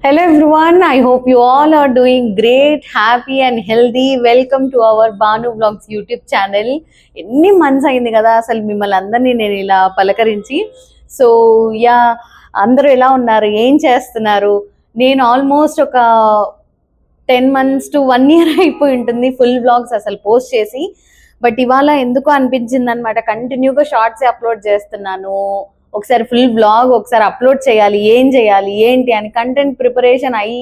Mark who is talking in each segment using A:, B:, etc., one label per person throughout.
A: Hello everyone, I hope you all are doing great, happy and healthy. Welcome to our Banu Vlogs YouTube channel. ఎన్ని months అయింది కదా అసలు మిమ్మల్ని అందరినీ నేను ఇలా పలకరించి. సో యా, అందరూ ఎలా ఉన్నారు, ఏం చేస్తున్నారు? నేను ఆల్మోస్ట్ ఒక 10 months to 1 year అయిపోయి ఉంటుంది ఫుల్ వ్లాగ్స్ అసలు పోస్ట్ చేసి. బట్ ఇవాళ ఎందుకు అనిపించింది అనమాట, కంటిన్యూగా షార్ట్స్ అప్లోడ్ చేస్తున్నాను, ఒకసారి ఫుల్ వ్లాగ్ ఒకసారి అప్లోడ్ చేయాలి, ఏం చేయాలి ఏంటి అని కంటెంట్ ప్రిపరేషన్ అయ్యి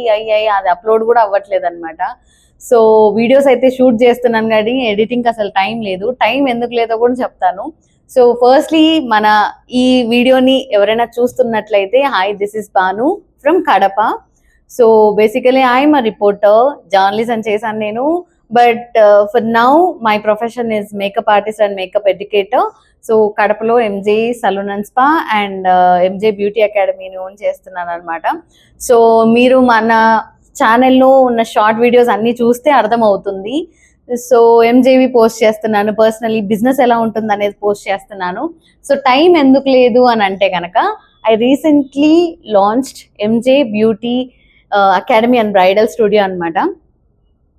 A: అది అప్లోడ్ కూడా అవ్వట్లేదు అనమాట. సో వీడియోస్ అయితే షూట్ చేస్తున్నాను కానీ ఎడిటింగ్ అసలు టైం లేదు. టైం ఎందుకు లేదో కూడా చెప్తాను. సో ఫస్ట్లీ మన ఈ వీడియోని ఎవరైనా చూస్తున్నట్లయితే, hi, this is Banu from Kadapa. So basically I'm a reporter, journalism చేశాను నేను. But for now my profession is makeup artist and makeup educator. So కడపలో MJ salon and spa and MJ beauty అకాడమీని own చేస్తున్నాను అనమాట. సో మీరు మన ఛానల్లో ఉన్న షార్ట్ వీడియోస్ అన్నీ చూస్తే అర్థమవుతుంది. సో ఎంజేవి పోస్ట్ చేస్తున్నాను, పర్సనలీ బిజినెస్ ఎలా ఉంటుంది అనేది పోస్ట్ చేస్తున్నాను. సో టైం ఎందుకు లేదు అని అంటే కనుక, I recently launched MJ beauty academy and bridal studio అనమాట.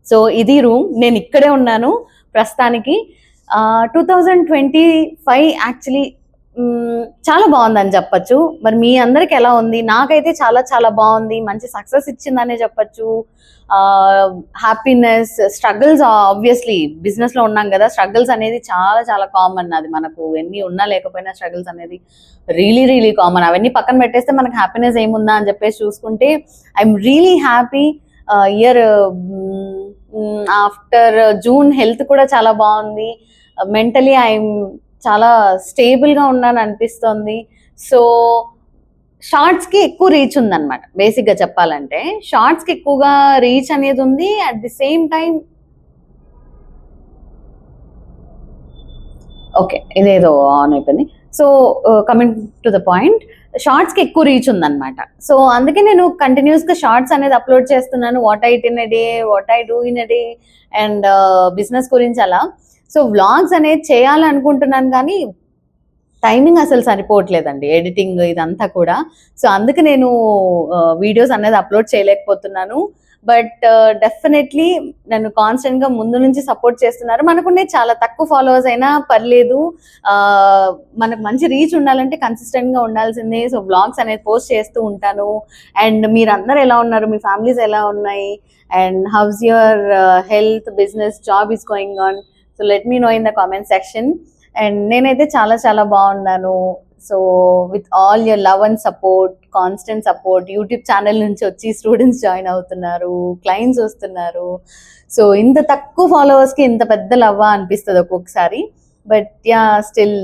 A: సో ఇది రూమ్, నేను ఇక్కడే ఉన్నాను ప్రస్తుతానికి. 2025 యాక్చువల్లీ చాలా బాగుందని చెప్పచ్చు. మరి మీ అందరికి ఎలా ఉంది? నాకైతే చాలా చాలా బాగుంది, మంచి సక్సెస్ ఇచ్చిందనే చెప్పచ్చు. హ్యాపీనెస్, స్ట్రగుల్స్, ఆబ్వియస్లీ బిజినెస్లో ఉన్నాం కదా, స్ట్రగుల్స్ అనేది చాలా చాలా కామన్. అది మనకు ఎన్ని ఉన్నా లేకపోయినా స్ట్రగుల్స్ అనేది రియలీ కామన్. అవన్నీ పక్కన పెట్టేస్తే మనకు హ్యాపీనెస్ ఏముందా అని చెప్పేసి చూసుకుంటే, I'm really happy. Year after June health కూడా చాలా బాగుంది. మెంటలీ ఐఎమ్ చాలా స్టేబుల్గా ఉన్నాను అనిపిస్తుంది. సో షార్ట్స్కి ఎక్కువ రీచ్ ఉందన్నమాట. బేసిక్గా చెప్పాలంటే షార్ట్స్కి ఎక్కువగా రీచ్ అనేది ఉంది. At the same time okay, ఇదేదో ఆన్ అయిపోయింది. So coming to the point, షార్ట్స్కి ఎక్కువ రీచ్ ఉందన్నమాట. సో అందుకే నేను కంటిన్యూస్గా షార్ట్స్ అనేది అప్లోడ్ చేస్తున్నాను. What I it in a day, what I do in a day, and business గురించి అలా. సో వ్లాగ్స్ అనేది చేయాలనుకుంటున్నాను కానీ టైమింగ్ అసలు సరిపోవట్లేదండి, ఎడిటింగ్ ఇదంతా కూడా. సో అందుకే నేను వీడియోస్ అనేది అప్లోడ్ చేయలేకపోతున్నాను. బట్ డెఫినెట్లీ నన్ను కాన్స్టెంట్గా ముందు నుంచి సపోర్ట్ చేస్తున్నారు. మనకుండే చాలా తక్కువ ఫాలోవర్స్ అయినా పర్లేదు, మనకు మంచి రీచ్ ఉండాలంటే కన్సిస్టెంట్గా ఉండాల్సిందే. సో వ్లాగ్స్ అనేది పోస్ట్ చేస్తూ ఉంటాను. అండ్ మీరందరూ ఎలా ఉన్నారు, మీ ఫ్యామిలీస్ ఎలా ఉన్నాయి, and how's your health, business, job is going on? So let me know in the comment section. And నేనైతే చాలా చాలా బాగున్నాను. So with all your love and support, constant support, YouTube channel నుంచి వచ్చి స్టూడెంట్స్ జాయిన్ అవుతున్నారు, clients వస్తున్నారు. So ఇంత తక్కువ ఫాలోవర్స్కి ఇంత పెద్ద లవ్వా అనిపిస్తుంది ఒక్కొక్కసారి. బట్ యా, స్టిల్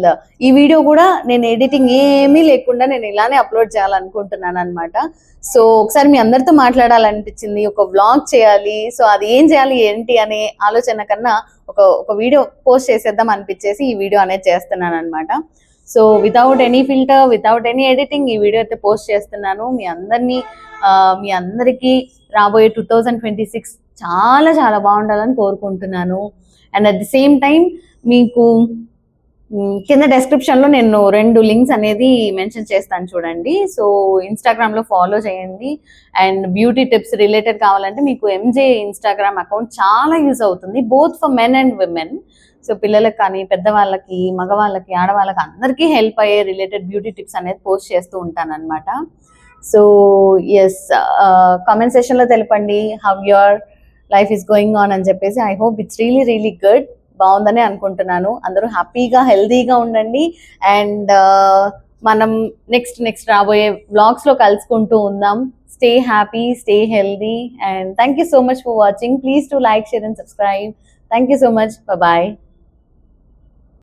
A: ఈ వీడియో కూడా నేను ఎడిటింగ్ ఏమీ లేకుండా నేను ఇలానే అప్లోడ్ చేయాలనుకుంటున్నాను అనమాట. సో ఒకసారి మీ అందరితో మాట్లాడాలనిపించింది, ఒక వ్లాగ్ చేయాలి. సో అది ఏం చేయాలి ఏంటి అనే ఆలోచన కన్నా ఒక వీడియో పోస్ట్ చేసేద్దాం అనిపించేసి ఈ వీడియో అనేది చేస్తున్నాను అనమాట. So without any filter, without any editing ఈ వీడియో అయితే పోస్ట్ చేస్తున్నాను. మీ అందరికీ రాబోయే 2026 చాలా చాలా బాగుండాలని కోరుకుంటున్నాను. And at the same time మీకు కింద డెస్క్రిప్షన్లో నేను 2 లింక్స్ అనేది మెన్షన్ చేస్తాను చూడండి. సో ఇన్స్టాగ్రామ్లో ఫాలో చేయండి. అండ్ బ్యూటీ టిప్స్ రిలేటెడ్ కావాలంటే మీకు ఎంజే ఇన్స్టాగ్రామ్ అకౌంట్ చాలా యూజ్ అవుతుంది, both for men and women. So పిల్లలకు కానీ, పెద్దవాళ్ళకి, మగవాళ్ళకి, ఆడవాళ్ళకి అందరికీ హెల్ప్ అయ్యే రిలేటెడ్ బ్యూటీ టిప్స్ అనేది పోస్ట్ చేస్తూ ఉంటాను అనమాట. సో ఎస్, కామెంట్ సెషన్లో తెలపండి how your life is going on అని చెప్పేసి. I hope it's really good, బాగుందని అనుకుంటున్నాను. అందరూ హ్యాపీగా, హెల్తీగా ఉండండి. అండ్ మనం నెక్స్ట్ రాబోయే వ్లాగ్స్లో కలుసుకుంటూ ఉందాం. Stay happy, stay healthy, and thank you so much for watching. Please to like, share and subscribe. Thank you so much. Bye-bye.